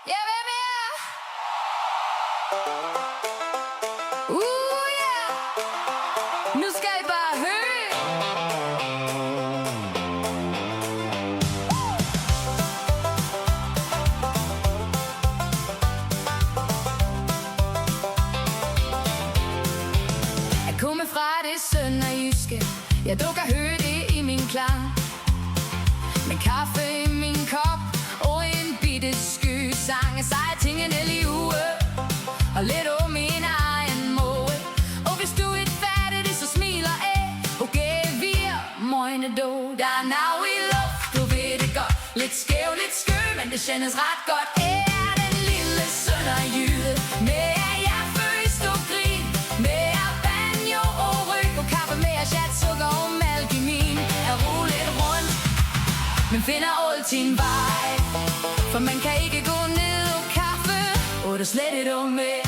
Ja, hvem er? Yeah! Nu skal I bare høre. Jeg kommer fra det sønderjyske. Ja, du kan høre det i min klang. Med kaffe i min kop og en bitte sky sang. Jeg siger tingene lige ude og lidt om min egen måde. Og hvis du ikke fatter det, så smiler jeg. Okay, vi er møgne do. Der er now i luft, du ved det godt. Lidt skæv, lidt skøv, men det kändes ret godt. Jeg er den lille sønderjyde med jeg først og grin. Med banjo og ryg og kaffe med chat, sukker og mælk i min. Jeg ruller lidt rundt, men finder altid en vej. For man kan ikke gå ned og kaffe, og det er slet ikke om med.